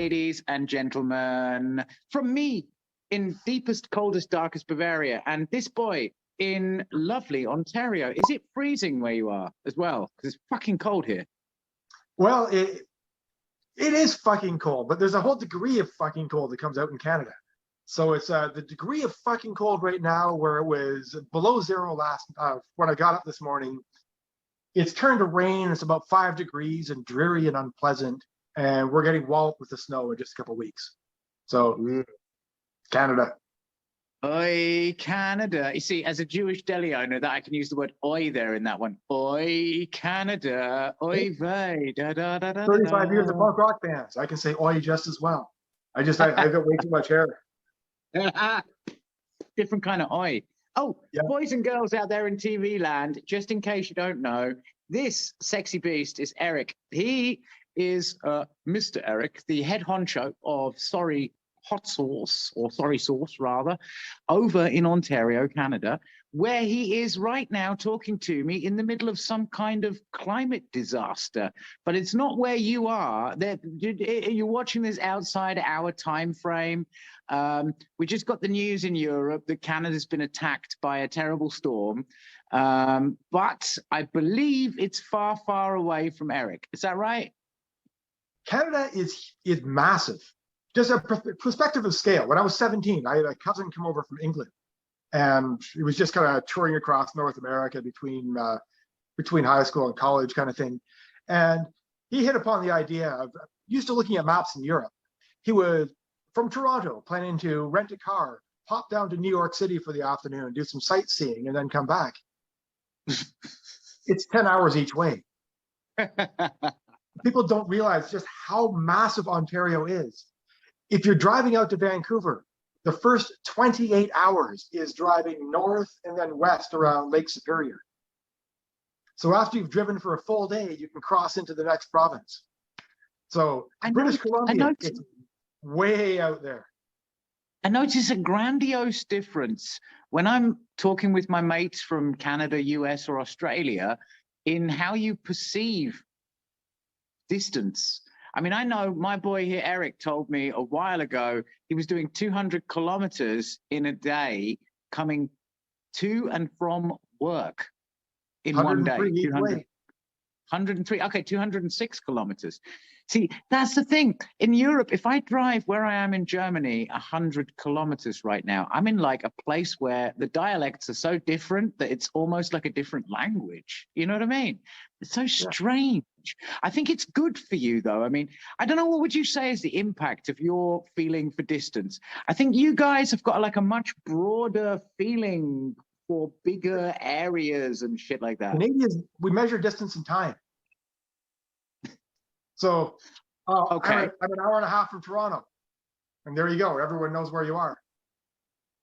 ladies and gentlemen, from me in deepest, coldest, darkest Bavaria, and this boy in lovely Ontario. Is it freezing where you are as well? Because it's fucking cold here. Well, it is fucking cold, but there's a whole degree of fucking cold that comes out in Canada. So it's the degree of fucking cold right now, where it was below zero last when I got up this morning. It's turned to rain. It's about 5 degrees and dreary and unpleasant, and we're getting walloped with the snow in just a couple of weeks. So Canada. Oi, Canada. You see, as a Jewish deli owner, that I can use the word oi there in that one. Oi, Canada. Oi vey. Da, da, da, da, 35 years of punk rock bands. I can say oi just as well. I've got way too much hair. Different kind of oi. Oh, yeah. Boys and girls out there in TV land, just in case you don't know, this sexy beast is Eric. He is Mr. Eric, the head honcho of Hot Sauce, or Sorry Sauce rather, over in Ontario, Canada, where he is right now talking to me in the middle of some kind of climate disaster. But it's not where you are. You're watching this outside our time frame. We just got the news in Europe that Canada's been attacked by a terrible storm. But I believe it's far, far away from Eric. Is that right? Canada is massive. Just a perspective of scale. When I was 17, I had a cousin come over from England, and he was just kind of touring across North America between high school and college kind of thing. And he hit upon the idea of, used to looking at maps in Europe. He would, from Toronto, planning to rent a car, pop down to New York City for the afternoon, do some sightseeing, and then come back. It's 10 hours each way. People don't realize just how massive Ontario is. If you're driving out to Vancouver, the first 28 hours is driving north and then west around Lake Superior. So after you've driven for a full day, you can cross into the next province. So British Columbia, it's way out there. I notice a grandiose difference when I'm talking with my mates from Canada, US, or Australia in how you perceive distance. I mean, I know my boy here, Eric, told me a while ago he was doing 200 kilometers in a day coming to and from work in one day. 103, okay, 206 kilometers. See, that's the thing. In Europe, if I drive where I am in Germany, 100 kilometers right now, I'm in like a place where the dialects are so different that it's almost like a different language. You know what I mean? It's so strange. I think it's good for you, though. I mean, I don't know, what would you say is the impact of your feeling for distance? I think you guys have got like a much broader feeling for bigger areas and shit like that. Canadians, we measure distance in time. So okay. I'm an hour and a half from Toronto, and there you go. Everyone knows where you are.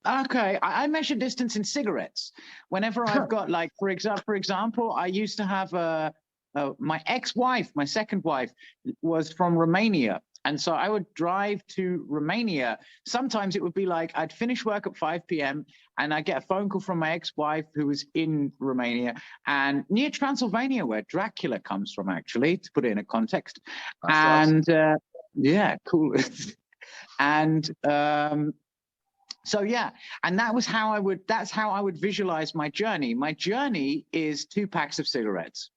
Okay, I measure distance in cigarettes. Whenever I've got, like, for example, I used to have my ex-wife, my second wife, was from Romania. And so I would drive to Romania. Sometimes it would be like I'd finish work at 5 p.m. and I'd get a phone call from my ex-wife who was in Romania and near Transylvania, where Dracula comes from, actually, to put it in a context. That's awesome. Yeah, cool. And so, yeah, and that's how I would visualize my journey. My journey is 2 packs of cigarettes.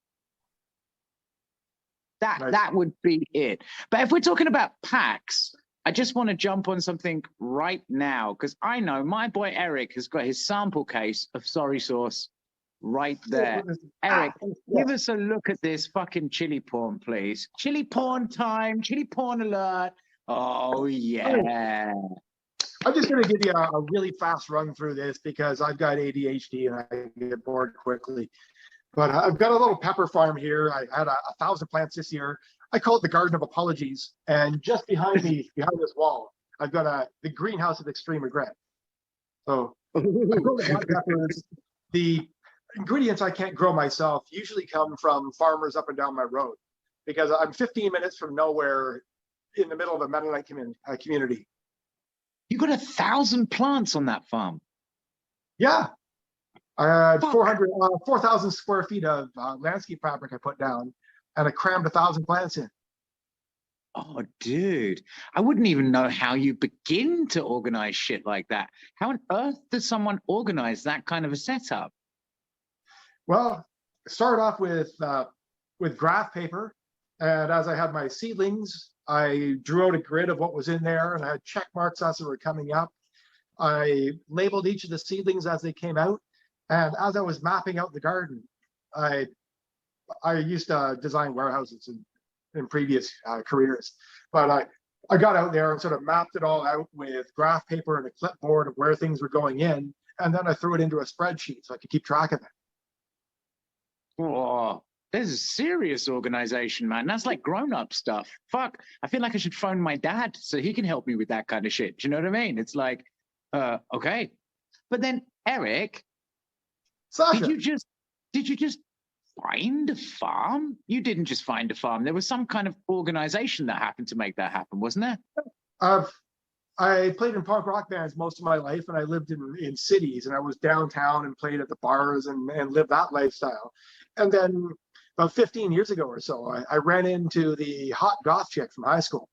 That would be it. But if we're talking about packs, I just want to jump on something right now, because I know my boy Eric has got his sample case of Sorry Sauce right there. Eric, give us a look at this fucking chili porn, please. Chili porn time, chili porn alert. Oh, yeah. I'm just going to give you a really fast run through this because I've got ADHD and I get bored quickly. But I've got a little pepper farm here. I had 1,000 plants this year. I call it the Garden of Apologies. And just behind me, behind this wall, I've got the greenhouse of extreme regret. So the ingredients I can't grow myself usually come from farmers up and down my road, because I'm 15 minutes from nowhere in the middle of a Mennonite community. You got 1,000 plants on that farm? Yeah. I had 4,000 square feet of landscape fabric I put down, and I crammed 1,000 plants in. Oh, dude, I wouldn't even know how you begin to organize shit like that. How on earth does someone organize that kind of a setup? Well, I started off with graph paper, and as I had my seedlings, I drew out a grid of what was in there, and I had check marks as they were coming up. I labeled each of the seedlings as they came out, and as I was mapping out the garden, I I used to design warehouses in previous careers, but I got out there and sort of mapped it all out with graph paper and a clipboard of where things were going in, and then I threw it into a spreadsheet so I could keep track of it. Oh, there's serious organization, man. That's like grown-up stuff. Fuck, I feel like I should phone my dad so he can help me with that kind of shit. Do you know what I mean? It's like, okay. But then, Eric, Sasha, did you just find a farm? You didn't just find a farm. There was some kind of organization that happened to make that happen, wasn't there? I played in punk rock bands most of my life, and I lived in cities, and I was downtown and played at the bars and lived that lifestyle. And then about 15 years ago or so, I ran into the hot goth chick from high school,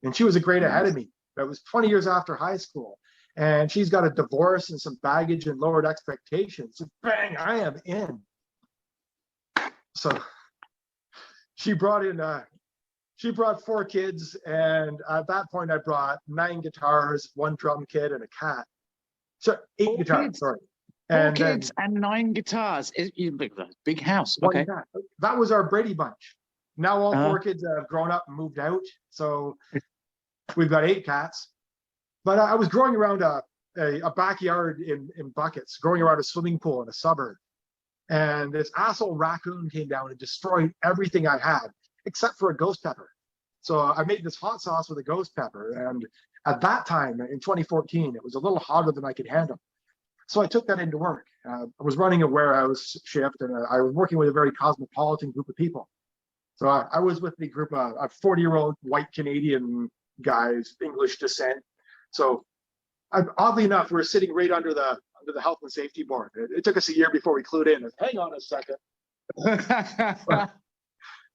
and she was a grade ahead of me. That was 20 years after high school, and she's got a divorce and some baggage and lowered expectations. So bang, I am in. So she brought 4 kids, and at that point I brought 9 guitars, 1 drum kit, and a cat. So 8 4 guitars, kids. sorry. 4 And kids and 9 guitars. Big house. Okay. cat. That was our Brady bunch. Now all Uh-huh. 4 kids have grown up and moved out, so we've got 8 cats. But I was growing around a backyard in buckets, growing around a swimming pool in a suburb. And this asshole raccoon came down and destroyed everything I had, except for a ghost pepper. So I made this hot sauce with a ghost pepper. And at that time, in 2014, it was a little hotter than I could handle. So I took that into work. I was running a warehouse shift, and I was working with a very cosmopolitan group of people. So I was with the group of 40-year-old white Canadian guys, English descent. So oddly enough, we're sitting right under the health and safety board. It took us a year before we clued in. Hang on a second.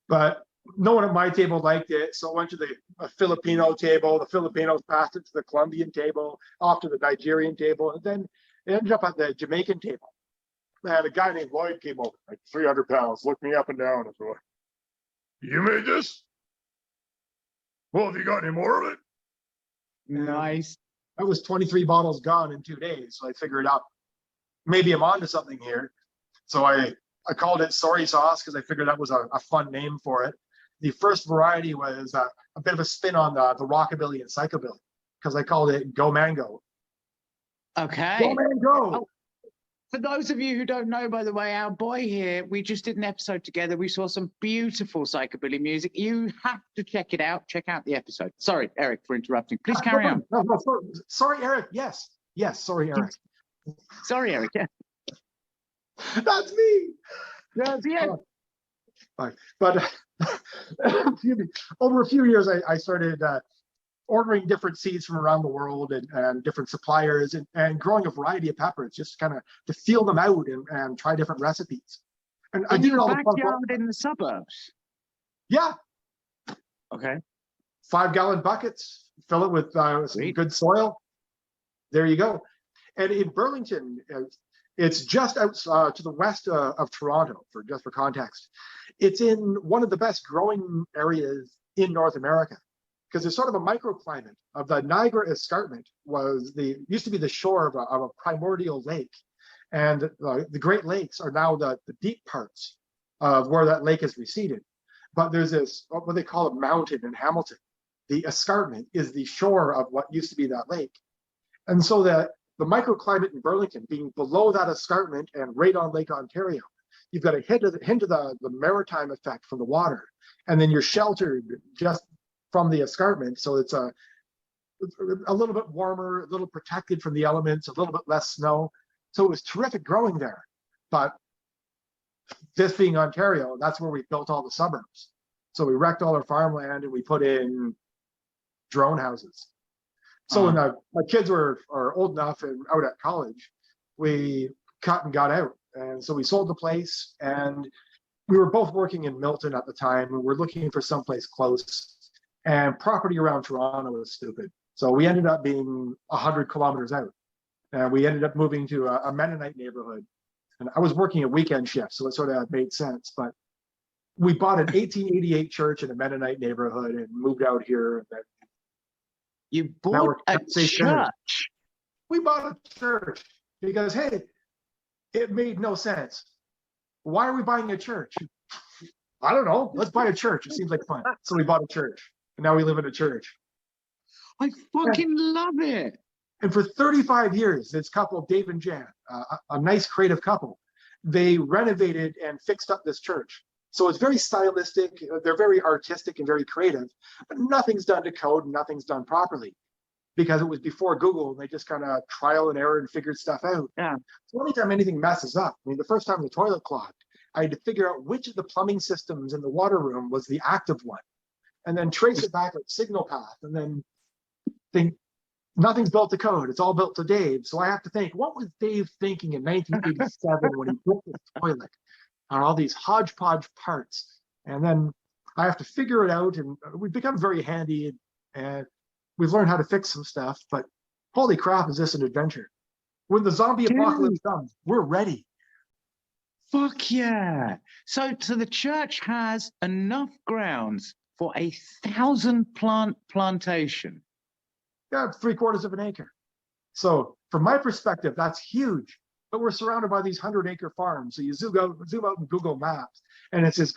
But no one at my table liked it, so I went to the Filipino table. The Filipinos passed it to the Colombian table, off to the Nigerian table, and then it ended up at the Jamaican table. And a guy named Lloyd came over, like 300 pounds, looked me up and down, and said, "You made this? Well, have you got any more of it?" Nice. That was 23 bottles gone in 2 days. So I figured out maybe I'm onto something here. So I called it soy sauce because I figured that was a fun name for it. The first variety was a bit of a spin on the rockabilly and psychobilly, because I called it Go Mango. Okay. Go Mango. Oh, for those of you who don't know, by the way, our boy here, we just did an episode together. We saw some beautiful psychobilly music. You have to check it out. Check out the episode. Sorry, Eric, for interrupting. Please carry on. No, sorry, Eric. Yes, sorry, Eric. Sorry, Eric. Yeah. That's me. Yeah. But excuse me. Over a few years, I started ordering different seeds from around the world and different suppliers and growing a variety of peppers, just kind of to feel them out and try different recipes. And I did it all the backyard in the suburbs. Yeah. Okay. 5-gallon buckets, fill it with some good soil. There you go. And in Burlington, it's just out to the west of Toronto, for context. It's in one of the best growing areas in North America, because it's sort of a microclimate of the Niagara Escarpment. Used to be the shore of a primordial lake, and the Great Lakes are now the deep parts of where that lake has receded. But there's this what they call a mountain in Hamilton. The escarpment is the shore of what used to be that lake, and so the microclimate in Burlington being below that escarpment and right on Lake Ontario, you've got a hint of the maritime effect from the water, and then you're sheltered just from the escarpment, so it's a little bit warmer, a little protected from the elements, a little bit less snow. So it was terrific growing there. But this being Ontario, that's where we built all the suburbs. So we wrecked all our farmland and we put in drone houses. So when my kids are old enough and out at college, we cut and got out. And so we sold the place, and we were both working in Milton at the time, and we're looking for someplace close. and property around Toronto was stupid. So we ended up being 100 kilometers out. And we ended up moving to a Mennonite neighborhood. And I was working a weekend shift, so it sort of made sense. But we bought an 1888 church in a Mennonite neighborhood and moved out here. And then You bought a church? We bought a church because, hey, it made no sense. Why are we buying a church? I don't know. Let's buy a church. It seems like fun. So we bought a church. And now we live in a church. I fucking love it. And for 35 years, this couple, Dave and Jan, a nice creative couple, they renovated and fixed up this church. So it's very stylistic. They're very artistic and very creative, but nothing's done to code, nothing's done properly because it was before Google and they just kind of trial and error and figured stuff out. Yeah. So anytime anything messes up, I mean, the first time the toilet clogged, I had to figure out which of the plumbing systems in the water room was the active one and then trace it back like signal path and then think, nothing's built to code. It's all built to Dave. So I have to think, what was Dave thinking in 1987 when he built the toilet on all these hodgepodge parts? And then I have to figure it out. And we've become very handy and we've learned how to fix some stuff. But holy crap, is this an adventure? When the zombie apocalypse comes, we're ready. Fuck yeah. So the church has enough grounds for 1,000 plant plantation. Yeah, 3/4 of an acre. So from my perspective, that's huge. But we're surrounded by these 100-acre farms. So you zoom out in Google Maps, and it's this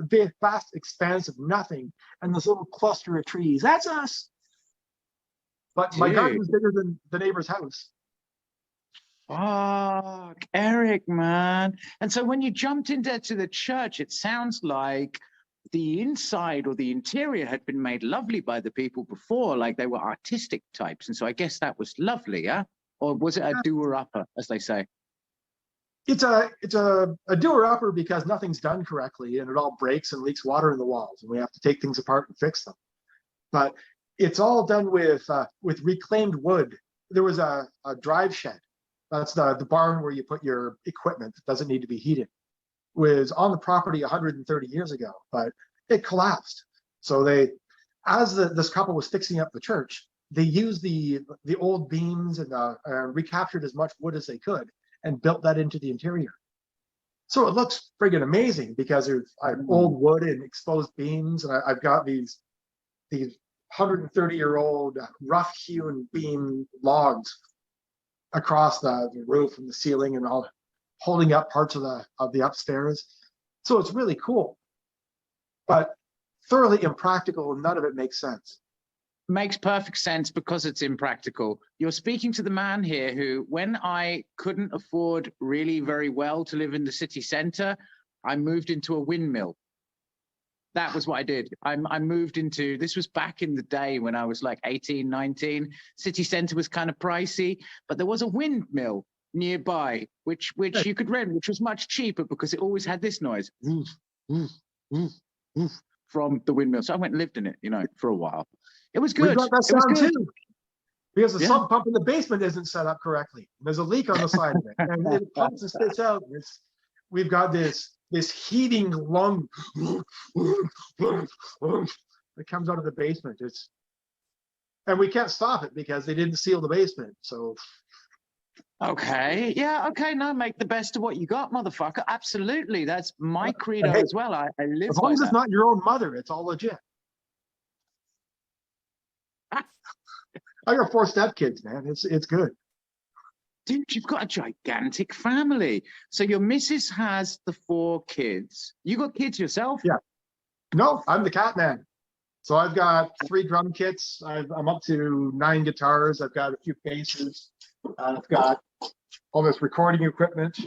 big, vast expanse of nothing, and this little cluster of trees. That's us. But my garden is bigger than the neighbor's house. Fuck, Eric, man. And so when you jumped into the church, it sounds like the inside or the interior had been made lovely by the people before, like they were artistic types. And so I guess that was lovely, yeah? Or was it a doer-upper, as they say? It's a doer-upper because nothing's done correctly and it all breaks and leaks water in the walls and we have to take things apart and fix them. But it's all done with reclaimed wood. There was a drive shed. That's the barn where you put your equipment that doesn't need to be heated. Was on the property 130 years ago, but it collapsed. So this couple was fixing up the church, they used the old beams and recaptured as much wood as they could and built that into the interior. So it looks friggin' amazing because there's old wood and exposed beams, and I've got these 130-year-old rough-hewn beam logs across the roof and the ceiling and all, holding up parts of the upstairs. So it's really cool, but thoroughly impractical and none of it makes sense. Makes perfect sense because it's impractical. You're speaking to the man here who, when I couldn't afford really very well to live in the city center, I moved into a windmill. That was what I did. I moved into, this was back in the day when I was like 18, 19. City center was kind of pricey, but there was a windmill nearby, which you could rent, which was much cheaper because it always had this noise from the windmill. So I went and lived in it, for a while. It was good. We got that sound too, because the sump pump in the basement isn't set up correctly. There's a leak on the side of it, and it pumps and spits out. We've got this heating lung that comes out of the basement. And we can't stop it because they didn't seal the basement. So. Okay. Yeah. Okay. No, make the best of what you got, motherfucker. Absolutely. That's my credo as well. I live as long as it's not your own mother, it's all legit. I got 4 stepkids, man. It's good. Dude, you've got a gigantic family. So your missus has the 4 kids. You got kids yourself? Yeah. No, I'm the cat man. So I've got 3 drum kits. I'm up to 9 guitars. I've got a few basses. I've got all this recording equipment.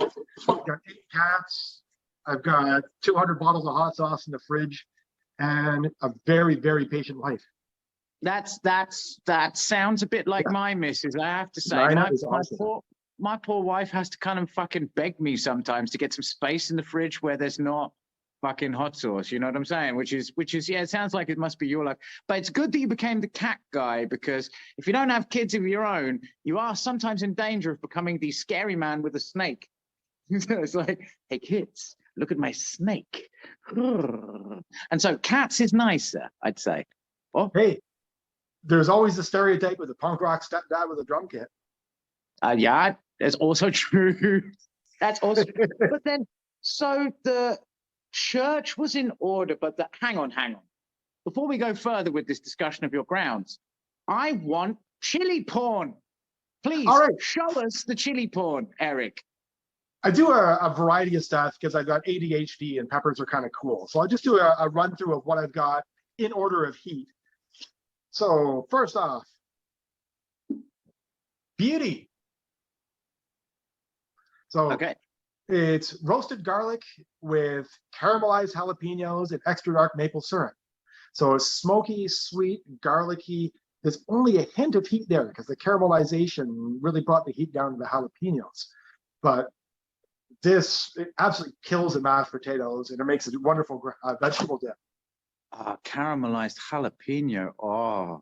I've got 8 cats. I've got 200 bottles of hot sauce in the fridge and a very, very patient wife. That sounds a bit like my missus, I have to say. My poor wife has to kind of fucking beg me sometimes to get some space in the fridge where there's not fucking hot sauce, you know what I'm saying? Which is yeah, it sounds like it must be your life. But it's good that you became the cat guy, because if you don't have kids of your own, you are sometimes in danger of becoming the scary man with a snake. It's like, hey kids, look at my snake. And so cats is nicer, I'd say. Oh, Hey, there's always the stereotype with the punk rock stepdad with a drum kit. yeah, that's also true. That's also but then, so the church was in order, but hang on. Before we go further with this discussion of your grounds, I want chili porn. Please All right. show us the chili porn, Eric. I do a variety of stuff because I've got ADHD and peppers are kind of cool. So I'll just do a run through of what I've got in order of heat. So first off, beauty. So Okay. it's roasted garlic with caramelized jalapenos and extra dark maple syrup. So it's smoky, sweet, garlicky. There's only a hint of heat there because the caramelization really brought the heat down to the jalapenos. But this absolutely kills the mashed potatoes and it makes a wonderful vegetable dip. Caramelized jalapeno.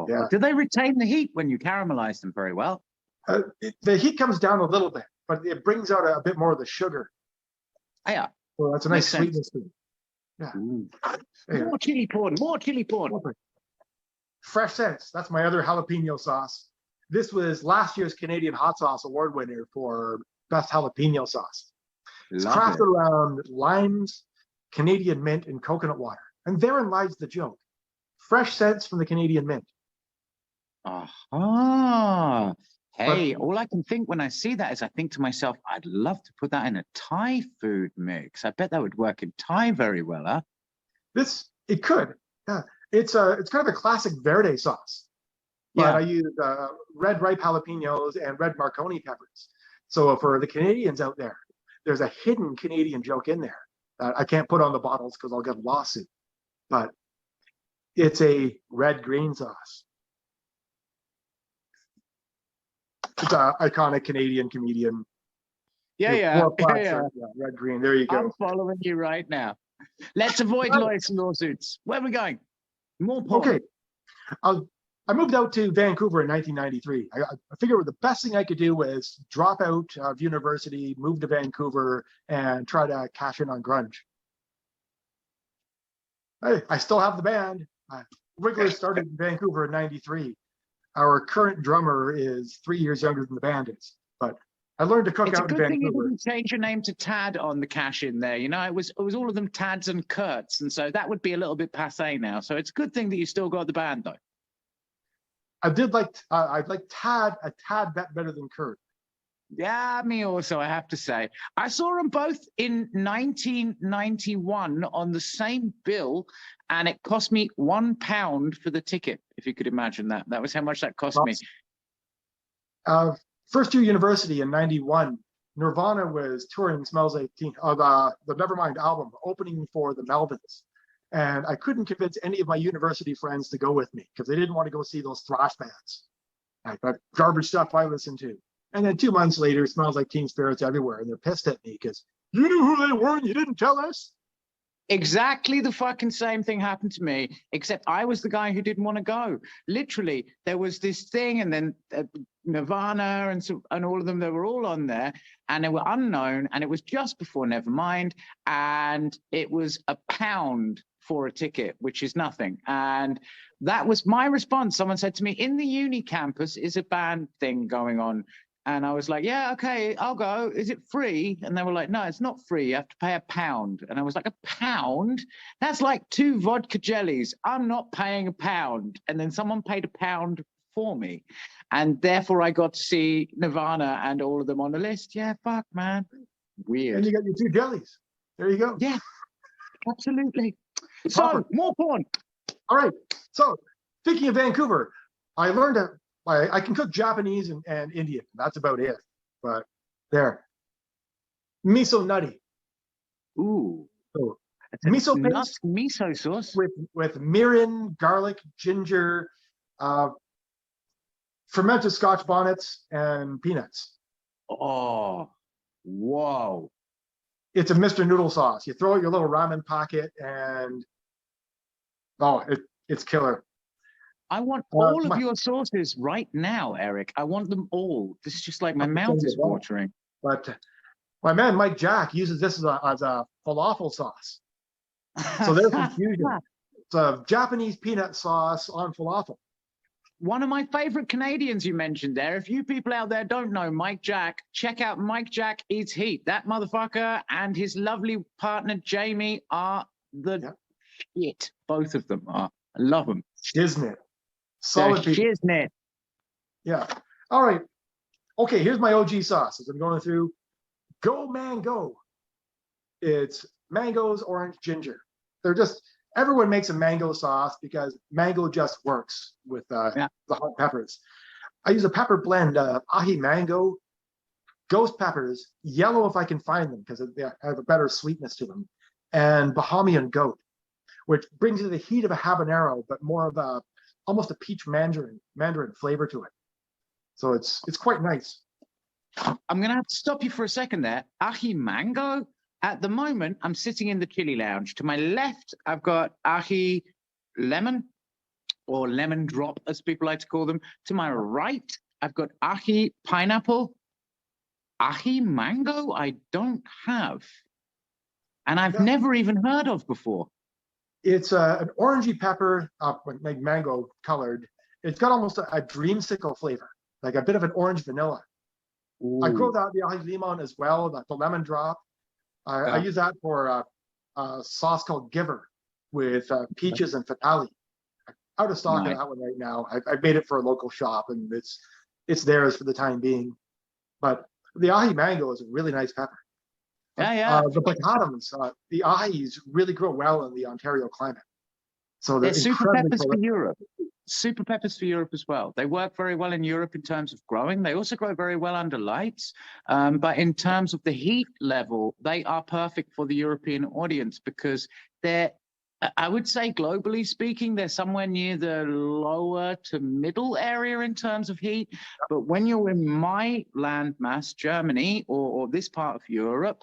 Yeah. Do they retain the heat when you caramelize them very well? The heat comes down a little bit, but it brings out a bit more of the sugar. Yeah. So that's a nice sweetness to it. Yeah. More chili porn. Fresh Sense. That's my other jalapeno sauce. This was last year's Canadian Hot Sauce Award winner for best jalapeno sauce. It's crafted around limes, Canadian mint, and coconut water. And therein lies the joke. Fresh Sense from the Canadian mint. Hey, all I can think when I see that is I think to myself, I'd love to put that in a Thai food mix. I bet that would work in Thai very well, huh? It could. Yeah. It's kind of a classic verde sauce. But I use red ripe jalapenos and red Marconi peppers. So for the Canadians out there, there's a hidden Canadian joke in there that I can't put on the bottles because I'll get a lawsuit. But it's a red-green sauce. It's an iconic Canadian comedian. Yeah. Red green. There you go. I'm following you right now. Let's avoid lawsuits. Where are we going? More porn. Okay. I moved out to Vancouver in 1993. I figured the best thing I could do was drop out of university, move to Vancouver, and try to cash in on grunge. Hey, I still have the band. Wriggler started in Vancouver in 93. Our current drummer is 3 years younger than the band is, but I learned to cook out in Vancouver. It's a good thing you didn't change your name to Tad on the cash in there. You know, it was all of them Tads and Kurtz, and so that would be a little bit passé now. So it's a good thing that you still got the band, though. I'd like Tad a tad better than Kurt. Yeah, me also, I have to say. I saw them both in 1991 on the same bill, and it cost me £1 for the ticket, if you could imagine that. That was how much that cost me. First year university in 91, Nirvana was touring Smells Like Teen, the Nevermind album, opening for the Melvins. And I couldn't convince any of my university friends to go with me because they didn't want to go see those thrash bands. Like that garbage stuff I listened to. And then 2 months later, it Smells Like Teen Spirits everywhere. And they're pissed at me because you knew who they were and you didn't tell us. Exactly the fucking same thing happened to me, except I was the guy who didn't want to go. Literally, there was this thing, and then Nirvana and all of them, they were all on there, and they were unknown, and it was just before Nevermind, and it was £1 for a ticket, which is nothing. And that was my response. Someone said to me, in the uni campus is a band thing going on. And I was like, yeah, okay, I'll go. Is it free? And they were like, no, it's not free. You have to pay £1. And I was like, £1? That's like 2 vodka jellies. I'm not paying £1. And then someone paid £1 for me. And therefore I got to see Nirvana and all of them on the list. Yeah, fuck, man. Weird. And you got your 2 jellies. There you go. Yeah, absolutely. So, more porn. All right. So, speaking of Vancouver, I learned that I can cook Japanese and Indian. That's about it. But there. Miso nutty. Ooh. So, miso paste miso sauce with mirin, garlic, ginger, fermented Scotch bonnets, and peanuts. Oh, whoa. It's a Mr. Noodle sauce. You throw out your little ramen packet and it's killer. I want all of your sauces right now, Eric. I want them all. This is just like my mouth is watering. But my man Mike Jack uses this as a falafel sauce. So there's confusion. It's a Japanese peanut sauce on falafel. One of my favorite Canadians you mentioned there. If you people out there don't know Mike Jack, check out Mike Jack Eats Heat. That motherfucker and his lovely partner Jamie are the shit. Both of them are. I love them. Shiznit. Solid people. Shiznit. Yeah. All right. Okay, here's my OG sauce. As I'm going through, Go Mango. It's mangoes, orange, ginger. They're just, everyone makes a mango sauce because mango just works with the hot peppers. I use a pepper blend of ahi mango, ghost peppers, yellow if I can find them because they have a better sweetness to them, and Bahamian goat, which brings you the heat of a habanero, but more of a almost a peach mandarin flavor to it. So it's quite nice. I'm gonna have to stop you for a second there. Ahi mango. At the moment, I'm sitting in the Chilli lounge. To my left, I've got ahi lemon, or lemon drop, as people like to call them. To my right, I've got ahi pineapple. Ahi mango, I don't have. And I've never even heard of before. It's an orangey pepper, like mango colored. It's got almost a dreamsicle flavor, like a bit of an orange vanilla. Ooh. I grow that, the ahi limon as well, the lemon drop. I use that for a sauce called Giver with peaches and fatali. Out of stock of that one right now. I made it for a local shop, and it's theirs for the time being. But the ahi mango is a really nice pepper. The patatas, the ahis really grow well in the Ontario climate. So they're super peppers for Europe. Super peppers for Europe as well. They work very well in Europe in terms of growing. They also grow very well under lights. But in terms of the heat level, they are perfect for the European audience because they're, I would say globally speaking, they're somewhere near the lower to middle area in terms of heat. But when you're in my landmass, Germany, or this part of Europe,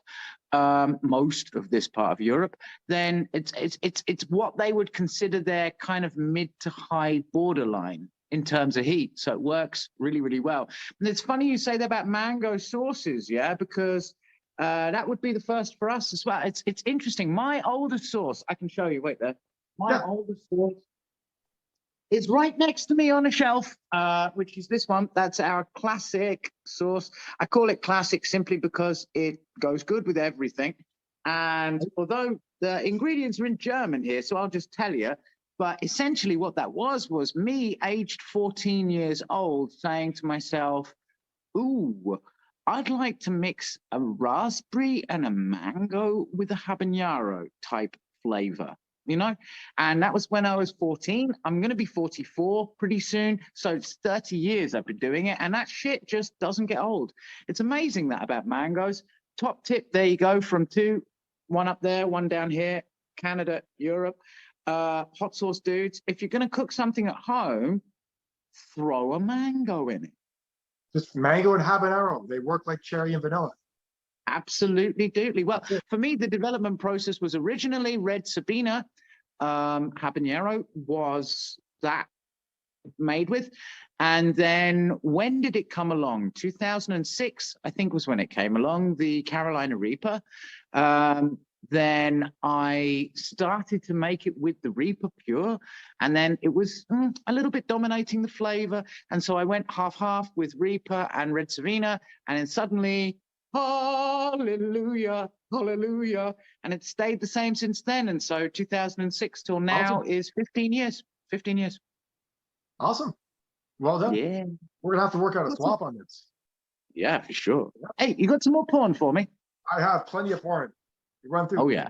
most of this part of Europe, then it's what they would consider their kind of mid to high borderline in terms of heat. So it works really, really well. And it's funny you say that about mango sauces, yeah, because that would be the first for us as well. It's interesting. My oldest sauce, I can show you. Wait there. My oldest sauce is right next to me on a shelf, which is this one. That's our classic sauce. I call it classic simply because it goes good with everything. And although the ingredients are in German here, so I'll just tell you, but essentially what that was me aged 14 years old saying to myself, ooh, I'd like to mix a raspberry and a mango with a habanero type flavor, you know? And that was when I was 14. I'm going to be 44 pretty soon. So it's 30 years I've been doing it. And that shit just doesn't get old. It's amazing that about mangoes. Top tip, there you go, from two, one up there, one down here, Canada, Europe. Hot sauce dudes, if you're going to cook something at home, throw a mango in it. Just mango and habanero. They work like cherry and vanilla. Absolutely, doodly. Well, for me, the development process was originally red Sabina. Habanero was that made with. And then when did it come along? 2006, I think, was when it came along, the Carolina Reaper. Then I started to make it with the Reaper Pure, and then it was a little bit dominating the flavor. And so I went half-half with Reaper and Red Savina, and then suddenly, hallelujah, hallelujah. And it stayed the same since then. And so 2006 till now is 15 years, 15 years. Awesome. Well done. Yeah. We're going to have to work out a swap on this. Yeah, for sure. Hey, you got some more porn for me? I have plenty of porn. Run through. Oh yeah.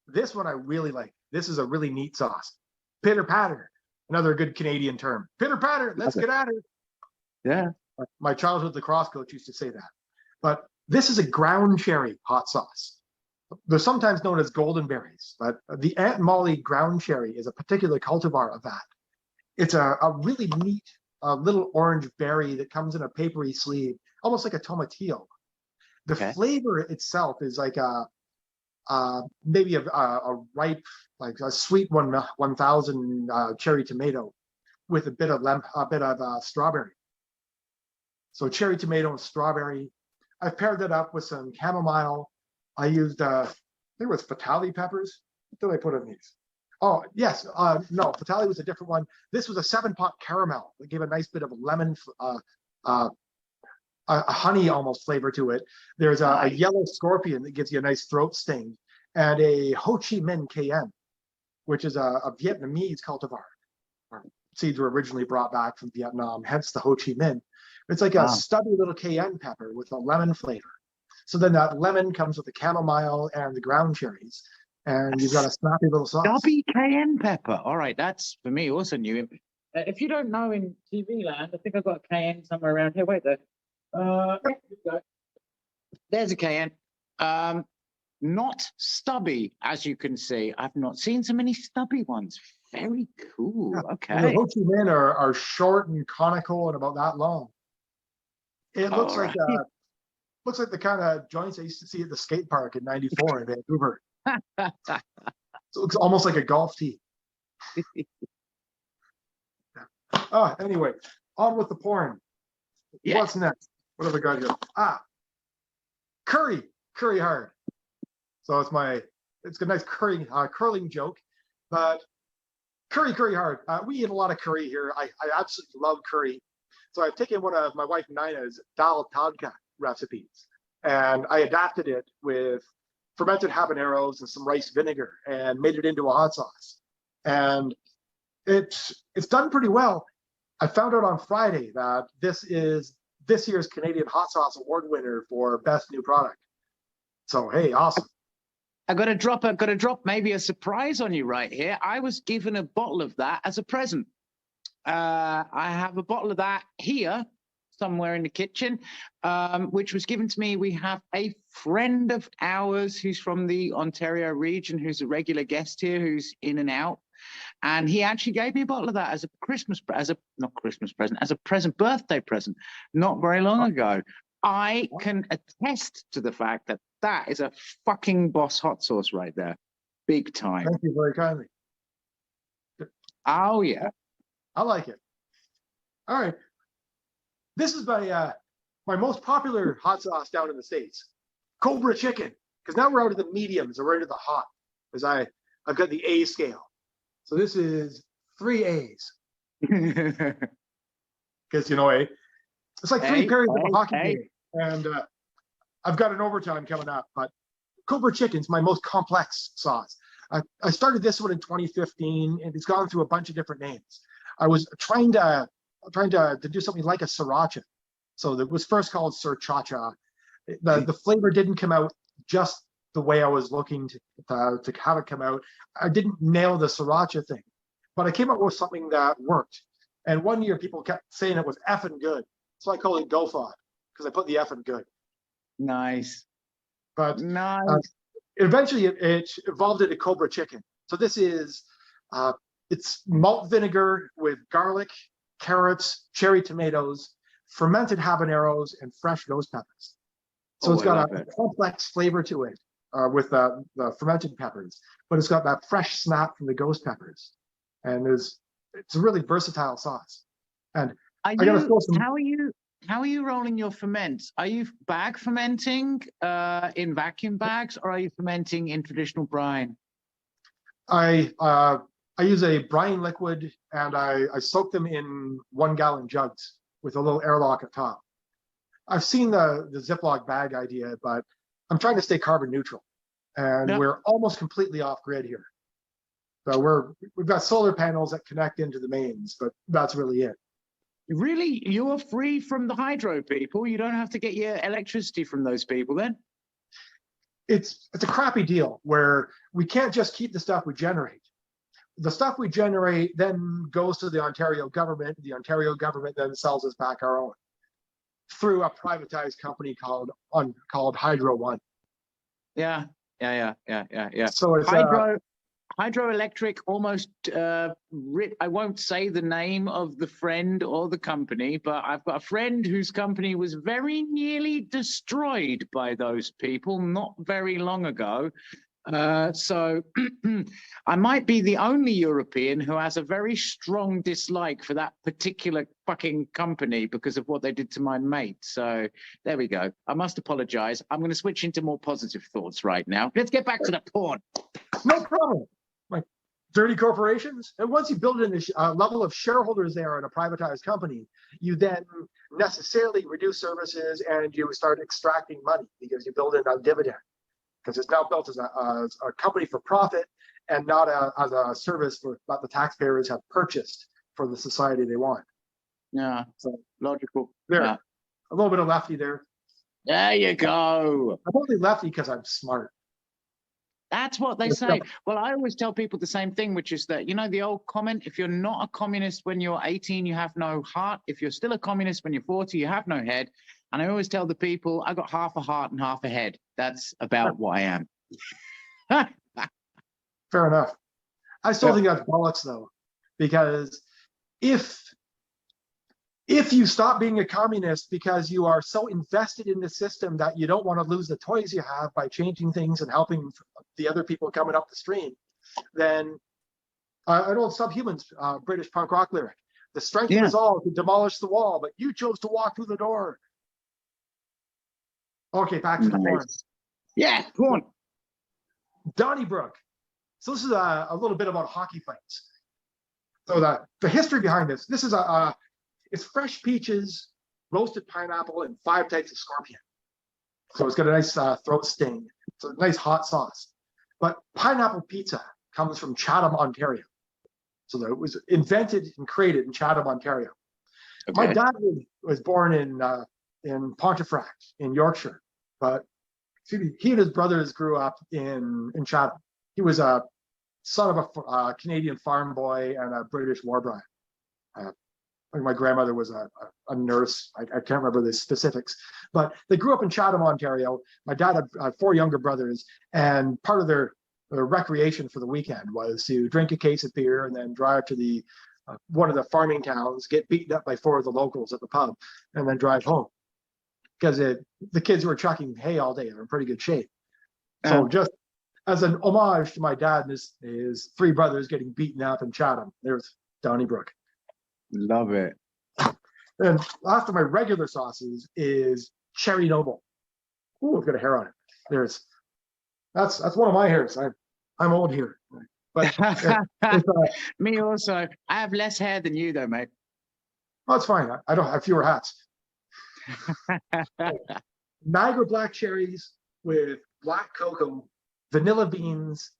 This one I really like. This is a really neat sauce. Pitter patter, another good Canadian term. Pitter patter, let's get at it. Yeah. My childhood lacrosse coach used to say that. But this is a ground cherry hot sauce. They're sometimes known as golden berries, but the Aunt Molly ground cherry is a particular cultivar of that. It's a really neat little orange berry that comes in a papery sleeve, almost like a tomatillo. The flavor itself is like maybe a ripe, like a sweet 1000 cherry tomato with a bit of strawberry. So cherry tomato and strawberry. I've paired that up with some chamomile. I used I think it was fatali peppers. What did I put in these? Oh, yes. No, Fatali was a different one. This was a 7-pot caramel that gave a nice bit of lemon, a honey almost flavor to it. There's a yellow scorpion that gives you a nice throat sting, and a Ho Chi Minh Cayenne, which is a Vietnamese cultivar. Seeds were originally brought back from Vietnam, hence the Ho Chi Minh. It's like a stubby little cayenne pepper with a lemon flavor. So then that lemon comes with the chamomile and the ground cherries, and you've got a snappy little sauce. Stubby cayenne pepper. All right, that's for me also new. If you don't know in TV land, I think I've got a cayenne somewhere around here. Wait there. There's a cayenne. Not stubby, as you can see. I've not seen so many stubby ones. Very cool. Yeah. Okay. The Ho Chi Minh are short and conical and about that long. It looks like the kind of joints I used to see at the skate park in '94 in Vancouver. So it looks almost like a golf tee. Anyway, on with the porn. Yeah. What's next? What have we got here? Curry hard. So it's a nice curling joke, but curry hard. We eat a lot of curry here. I absolutely love curry. So I've taken one of my wife Nina's dal tadka recipes, and I adapted it with fermented habaneros and some rice vinegar and made it into a hot sauce. And it's done pretty well. I found out on Friday that this is this year's Canadian Hot Sauce Award winner for Best New Product. So, hey, awesome. I've got to drop maybe a surprise on you right here. I was given a bottle of that as a present. I have a bottle of that here somewhere in the kitchen, which was given to me. We have a friend of ours who's from the Ontario region, who's a regular guest here, who's in and out. And he actually gave me a bottle of that as a birthday present, not very long ago. I can attest to the fact that that is a fucking boss hot sauce right there. Big time. Thank you very kindly. Oh, yeah. I like it. All right. This is my most popular hot sauce down in the States, Cobra Chicken. Because now we're out of the mediums and we're into the hot. Because I've got the A scale. So this is 3 A's. Because, it's like 3 periods of a hockey game. And I've got an overtime coming up. But Cobra Chicken's my most complex sauce. I started this one in 2015, and it's gone through a bunch of different names. I was trying to do something like a sriracha. So it was first called sriracha. The flavor didn't come out just the way I was looking to have it come out. I didn't nail the sriracha thing, but I came up with something that worked. And one year people kept saying it was effing good. So I called it GoFod because I put the effing good. Nice. But nice. Eventually it evolved into Cobra Chicken. So this is, it's malt vinegar with garlic, carrots, cherry tomatoes, fermented habaneros, and fresh ghost peppers. So it's got a complex flavor to it with the fermented peppers, but it's got that fresh snap from the ghost peppers. And it's a really versatile sauce. And how are you rolling your ferments? Are you bag fermenting in vacuum bags, or are you fermenting in traditional brine? I use a brine liquid, and I soak them in 1-gallon jugs with a little airlock at top. I've seen the Ziploc bag idea, but I'm trying to stay carbon neutral, and we're almost completely off grid here. So we've got solar panels that connect into the mains, but that's really it. Really, you're free from the hydro people? You don't have to get your electricity from those people then? It's a crappy deal where we can't just keep the stuff we generate. The stuff we generate then goes to the Ontario government. The Ontario government then sells us back our own through a privatized company called Hydro One. Yeah. So it's Hydroelectric, almost, I won't say the name of the friend or the company, but I've got a friend whose company was very nearly destroyed by those people not very long ago. So I might be the only European who has a very strong dislike for that particular fucking company because of what they did to my mate. So there we go. I must apologize. I'm going to switch into more positive thoughts right now. Let's get back to the porn. No problem. dirty corporations. And once you build in a level of shareholders there in a privatized company, you then necessarily reduce services and you start extracting money because you build in a dividend. Because it's now built as a company for profit and not as a service that the taxpayers have purchased for the society they want. Yeah, so logical. There, yeah. A little bit of lefty there. There you go. I'm only lefty because I'm smart. That's what they say. Well, I always tell people the same thing, which is that, you know, the old comment, if you're not a communist when you're 18, you have no heart. If you're still a communist when you're 40, you have no head. And I always tell the people, I got half a heart and half a head. That's about what I am. Fair enough. I still think that's bollocks, though, because if you stop being a communist because you are so invested in the system that you don't want to lose the toys you have by changing things and helping the other people coming up the stream, then an old Subhumans British punk rock lyric, the strength of us all to demolish the wall, but you chose to walk through the door. Okay, back to the porn. Yeah, porn. Donnybrook. So this is a little bit about hockey fights. So the history behind this is it's fresh peaches, roasted pineapple, and 5 types of scorpion. So it's got a nice throat sting. It's a nice hot sauce. But pineapple pizza comes from Chatham, Ontario. So it was invented and created in Chatham, Ontario. Okay. My dad was born in Pontefract in Yorkshire, but he and his brothers grew up in Chatham. He was a son of a Canadian farm boy and a British war bride. My grandmother was a nurse. I can't remember the specifics, but they grew up in Chatham, Ontario. My dad had 4 younger brothers, and part of their recreation for the weekend was to drink a case of beer and then drive to one of the farming towns, get beaten up by 4 of the locals at the pub, and then drive home. Because the kids were chucking hay all day. They're in pretty good shape. So just as an homage to my dad and his 3 brothers getting beaten up in Chatham, there's Donnybrook. Love it. And last of my regular sauces is Cherry Noble. Ooh, I've got a hair on it. That's one of my hairs. I'm old here. But me also. I have less hair than you though, mate. Oh, it's fine. I don't have fewer hats. Niagara black cherries with black cocoa, vanilla beans,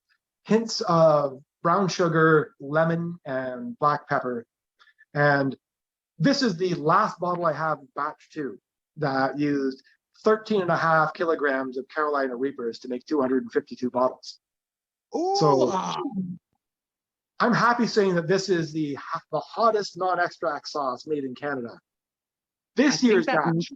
hints of brown sugar, lemon, and black pepper. And this is the last bottle I have, batch 2, that used 13.5 kilograms of Carolina Reapers to make 252 bottles. Ooh. So I'm happy saying that this is the hottest non-extract sauce made in Canada. This year's batch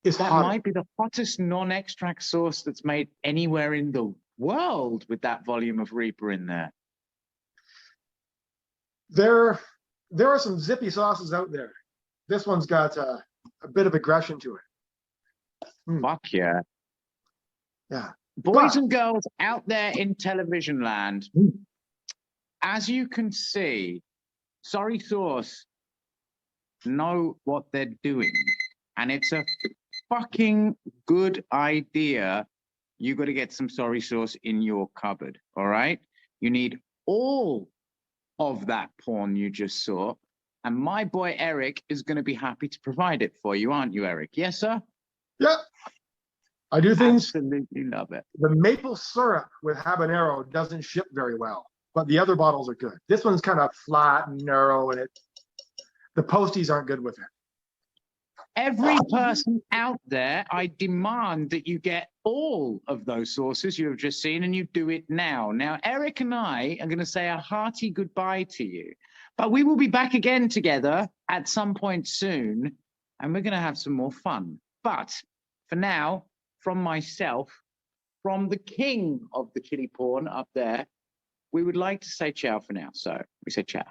is hotter. That might be the hottest non-extract sauce that's made anywhere in the world with that volume of Reaper in there. There are some zippy sauces out there. This one's got a bit of aggression to it. Fuck yeah. Yeah. Boys and girls out there in television land, as you can see, Sorry Sauce know what they're doing. And it's a fucking good idea. You got to get some Sorry Sauce in your cupboard, all right? You need all of that porn you just saw, and my boy Eric is going to be happy to provide it for you, aren't you, Eric? Yes, sir? Yeah. I do things. Absolutely love it. The maple syrup with habanero doesn't ship very well, but the other bottles are good. This one's kind of flat and narrow, and the posties aren't good with it. Every person out there, I demand that you get all of those sauces you have just seen, and you do it now. Now, Eric and I are going to say a hearty goodbye to you, but we will be back again together at some point soon, and we're going to have some more fun. But for now, from myself, from the king of the chili porn up there, we would like to say ciao for now. So we say ciao.